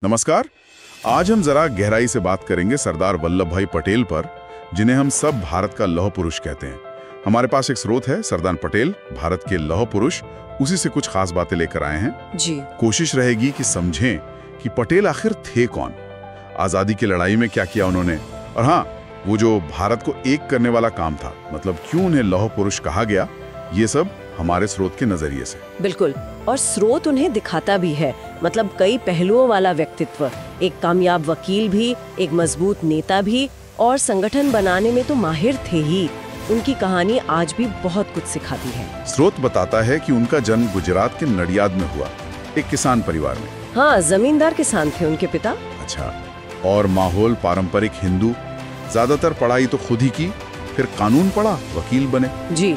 नमस्कार। आज हम जरा गहराई से बात करेंगे सरदार वल्लभ भाई पटेल पर, जिन्हें हम सब भारत का लौह पुरुष कहते हैं। हमारे पास एक स्रोत है, सरदार पटेल भारत के लौह पुरुष, उसी से कुछ खास बातें लेकर आए हैं जी। कोशिश रहेगी कि समझें कि पटेल आखिर थे कौन, आजादी की लड़ाई में क्या किया उन्होंने, और हाँ, वो जो भारत को एक करने वाला काम था, मतलब क्यों उन्हें लौह पुरुष कहा गया, ये सब हमारे स्रोत के नजरिए से। बिल्कुल, और स्रोत उन्हें दिखाता भी है, मतलब कई पहलुओं वाला व्यक्तित्व, एक कामयाब वकील भी, एक मजबूत नेता भी, और संगठन बनाने में तो माहिर थे ही। उनकी कहानी आज भी बहुत कुछ सिखाती है। स्रोत बताता है कि उनका जन्म गुजरात के नडियाद में हुआ, एक किसान परिवार में। हाँ, जमींदार किसान थे उनके पिता। अच्छा, और माहौल पारंपरिक हिंदू, ज्यादातर पढ़ाई तो खुद ही की, फिर कानून पढ़ा, वकील बने। जी,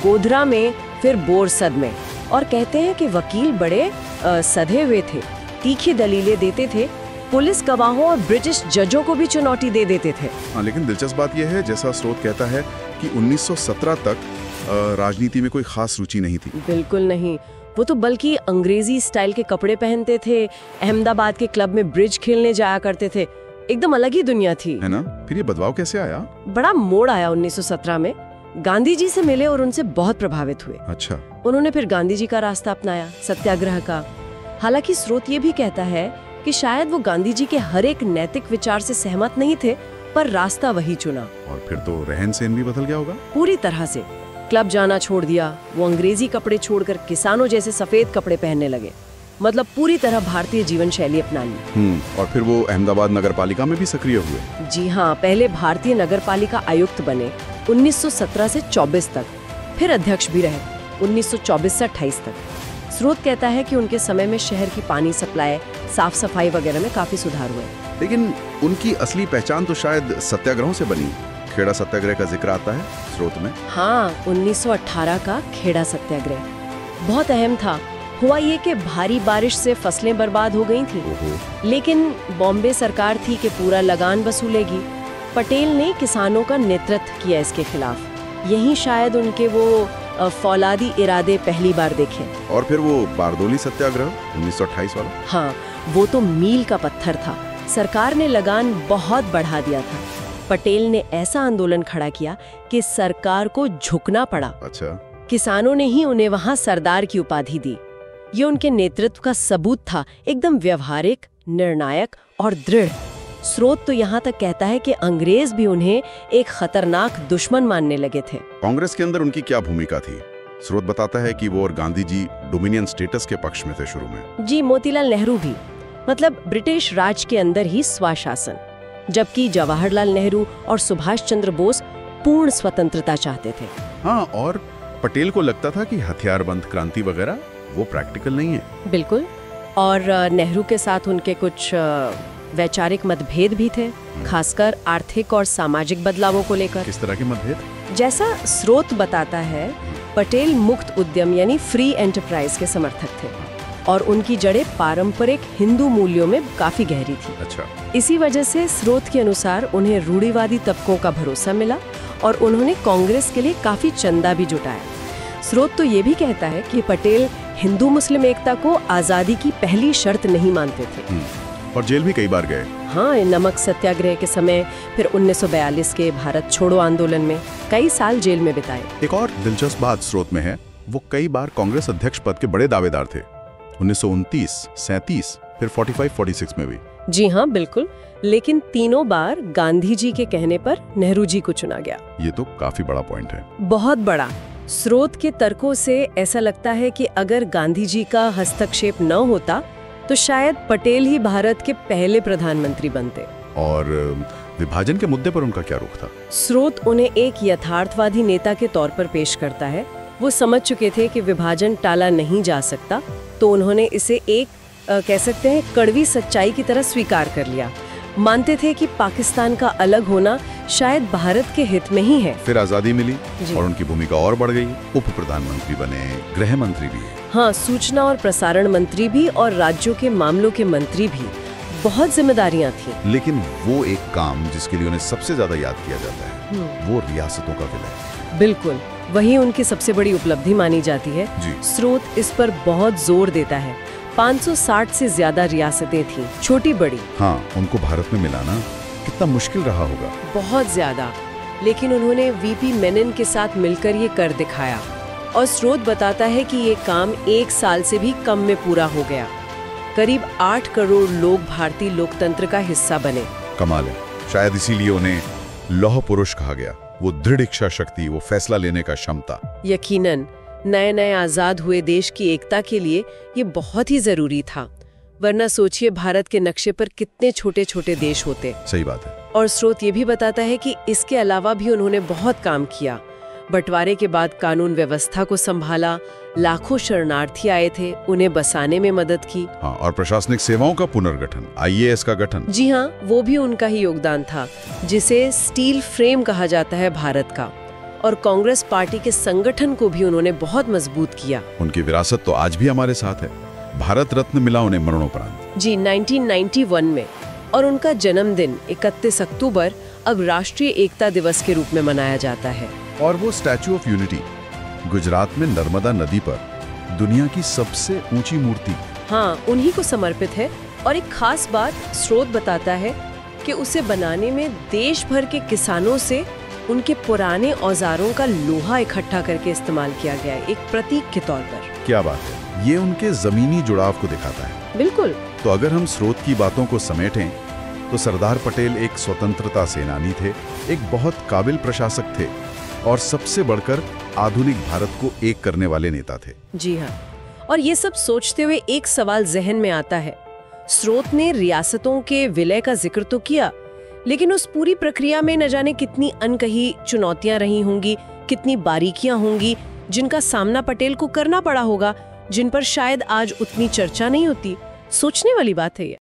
गोधरा में, फिर बोरसद में, और कहते हैं कि वकील बड़े सधे हुए थे, तीखी दलीलें देते थे, पुलिस गवाहों और ब्रिटिश जजों को भी चुनौती दे देते थे। हाँ, लेकिन दिलचस्प बात यह है, जैसा स्रोत कहता है कि 1917 तक राजनीति में कोई खास रुचि नहीं थी। बिल्कुल नहीं, वो तो बल्कि अंग्रेजी स्टाइल के कपड़े पहनते थे, अहमदाबाद के क्लब में ब्रिज खेलने जाया करते थे, एकदम अलग ही दुनिया थी, है ना? फिर ये बदलाव कैसे आया? बड़ा मोड़ आया 1917 में। गांधी जी से मिले और उनसे बहुत प्रभावित हुए। अच्छा। उन्होंने फिर गांधी जी का रास्ता अपनाया, सत्याग्रह का। हालांकि स्रोत ये भी कहता है कि शायद वो गांधी जी के हर एक नैतिक विचार से सहमत नहीं थे, पर रास्ता वही चुना। और फिर तो रहन सहन भी बदल गया होगा। पूरी तरह से क्लब जाना छोड़ दिया, वो अंग्रेजी कपड़े छोड़कर किसानों जैसे सफेद कपड़े पहनने लगे, मतलब पूरी तरह भारतीय जीवन शैली अपना ली। और फिर वो अहमदाबाद नगर पालिका में भी सक्रिय हुए। जी हाँ, पहले भारतीय नगर पालिका आयुक्त बने 1917 से 24 तक, फिर अध्यक्ष भी रहे 1924 से 28 तक। स्रोत कहता है कि उनके समय में शहर की पानी सप्लाई, साफ सफाई वगैरह में काफी सुधार हुए। लेकिन उनकी असली पहचान तो शायद सत्याग्रहों से बनी। खेड़ा सत्याग्रह का जिक्र आता है स्रोत में। हाँ, 1918 का खेड़ा सत्याग्रह बहुत अहम था। हुआ ये कि भारी बारिश से फसलें बर्बाद हो गई थी, लेकिन बॉम्बे सरकार थी कि पूरा लगान वसूलेगी। पटेल ने किसानों का नेतृत्व किया इसके खिलाफ। यही शायद उनके वो फौलादी इरादे पहली बार देखे। और फिर वो बारदोली सत्याग्रह 1928 वाला। हाँ, वो तो मील का पत्थर था। सरकार ने लगान बहुत बढ़ा दिया था। पटेल ने ऐसा आंदोलन खड़ा किया कि सरकार को झुकना पड़ा। अच्छा। किसानों ने ही उन्हें वहाँ सरदार की उपाधि दी। ये उनके नेतृत्व का सबूत था, एकदम व्यवहारिक, निर्णायक और दृढ़। स्रोत तो यहाँ तक कहता है कि अंग्रेज भी उन्हें एक खतरनाक दुश्मन मानने लगे थे। कांग्रेस के अंदर उनकी क्या भूमिका थी? स्रोत बताता है कि वो और गांधी जी डोमिनियन स्टेटस के पक्ष में थे शुरू में। जी, मोतीलाल नेहरू भी, मतलब ब्रिटिश राज के अंदर ही स्वशासन, जबकि जवाहरलाल नेहरू और सुभाष चंद्र बोस पूर्ण स्वतंत्रता चाहते थे। हाँ, और पटेल को लगता था कि हथियारबंद क्रांति वगैरह वो प्रैक्टिकल नहीं है। बिल्कुल, और नेहरू के साथ उनके कुछ वैचारिक मतभेद भी थे, खासकर आर्थिक और सामाजिक बदलावों को लेकर। किस तरह के मतभेद? जैसा स्रोत बताता है, पटेल मुक्त उद्यम यानी फ्री एंटरप्राइज के समर्थक थे, और उनकी जड़ें पारंपरिक हिंदू मूल्यों में काफी गहरी थी। अच्छा। इसी वजह से स्रोत के अनुसार उन्हें रूढ़िवादी तबकों का भरोसा मिला, और उन्होंने कांग्रेस के लिए काफी चंदा भी जुटाया। स्रोत तो ये भी कहता है कि पटेल हिंदू मुस्लिम एकता को आजादी की पहली शर्त नहीं मानते थे। और जेल भी कई बार गए। हाँ, नमक सत्याग्रह के समय, फिर 1942 के भारत छोड़ो आंदोलन में कई साल जेल में बिताए। एक और दिलचस्प बात स्रोत में है, वो कई बार कांग्रेस अध्यक्ष पद के बड़े दावेदार थे, 1929, 37, फिर 45-46 में भी। जी हाँ, बिल्कुल, लेकिन तीनों बार गांधी जी के कहने पर नेहरू जी को चुना गया। ये तो काफी बड़ा पॉइंट है। बहुत बड़ा। स्रोत के तर्कों से ऐसा लगता है कि अगर गांधी जी का हस्तक्षेप न होता तो शायद पटेल ही भारत के पहले प्रधानमंत्री बनते। और विभाजन के मुद्दे पर उनका क्या रुख था? स्रोत उन्हें एक यथार्थवादी नेता के तौर पर पेश करता है। वो समझ चुके थे कि विभाजन टाला नहीं जा सकता, तो उन्होंने इसे एक कह सकते हैं कड़वी सच्चाई की तरह स्वीकार कर लिया। मानते थे कि पाकिस्तान का अलग होना शायद भारत के हित में ही है। फिर आजादी मिली और उनकी भूमिका और बढ़ गई। उप प्रधानमंत्री बने, गृह मंत्री भी। हाँ, सूचना और प्रसारण मंत्री भी, और राज्यों के मामलों के मंत्री भी। बहुत जिम्मेदारियां थी। लेकिन वो एक काम जिसके लिए उन्हें सबसे ज्यादा याद किया जाता है, वो रियासतों का विलय। बिल्कुल, वही उनकी सबसे बड़ी उपलब्धि मानी जाती है। जी। स्रोत इस पर बहुत जोर देता है। 560 से ज्यादा रियासतें थीं, छोटी बड़ी। हाँ, उनको भारत में मिलाना कितना मुश्किल रहा होगा। बहुत ज्यादा, लेकिन उन्होंने वीपी मेनन के साथ मिलकर ये कर दिखाया। और स्रोत बताता है कि ये काम 1 साल से भी कम में पूरा हो गया। करीब 8 करोड़ लोग भारतीय लोकतंत्र का हिस्सा बने। कमाल है, शायद इसीलिए उन्हें लौह पुरुष कहा गया। वो दृढ़ इच्छा शक्ति, वो फैसला लेने का क्षमता। यकीनन नए नए आजाद हुए देश की एकता के लिए ये बहुत ही जरूरी था, वरना सोचिए भारत के नक्शे पर कितने छोटे छोटे देश होते। सही बात है। और स्रोत ये भी बताता है कि इसके अलावा भी उन्होंने बहुत काम किया। बंटवारे के बाद कानून व्यवस्था को संभाला, लाखों शरणार्थी आए थे, उन्हें बसाने में मदद की। हाँ, और प्रशासनिक सेवाओं का पुनर्गठन, आईएएस का गठन। जी हाँ, वो भी उनका ही योगदान था, जिसे स्टील फ्रेम कहा जाता है भारत का। और कांग्रेस पार्टी के संगठन को भी उन्होंने बहुत मजबूत किया। उनकी विरासत तो आज भी हमारे साथ है। भारत रत्न मिला उन्हें मरणोपरांत। जी, 1991 में। और उनका जन्मदिन 31 अक्टूबर अब राष्ट्रीय एकता दिवस के रूप में मनाया जाता है। और वो स्टैचू ऑफ यूनिटी गुजरात में नर्मदा नदी पर, दुनिया की सबसे ऊंची मूर्ति, हाँ, उन्हीं को समर्पित है। और एक खास बात स्रोत बताता है कि उसे बनाने में देश भर के किसानों से उनके पुराने औजारों का लोहा इकट्ठा करके इस्तेमाल किया गया है, एक प्रतीक के तौर पर। क्या बात है, ये उनके जमीनी जुड़ाव को दिखाता है। बिल्कुल। तो अगर हम स्रोत की बातों को समेटें तो सरदार पटेल एक स्वतंत्रता सेनानी थे, एक बहुत काबिल प्रशासक थे, और सबसे बढ़कर आधुनिक भारत को एक करने वाले नेता थे। जी हाँ, और ये सब सोचते हुए एक सवाल जहन में आता है। स्रोत ने रियासतों के विलय का जिक्र तो किया, लेकिन उस पूरी प्रक्रिया में न जाने कितनी अनकही चुनौतियां रही होंगी, कितनी बारीकियां होंगी जिनका सामना पटेल को करना पड़ा होगा, जिन पर शायद आज उतनी चर्चा नहीं होती। सोचने वाली बात है ये।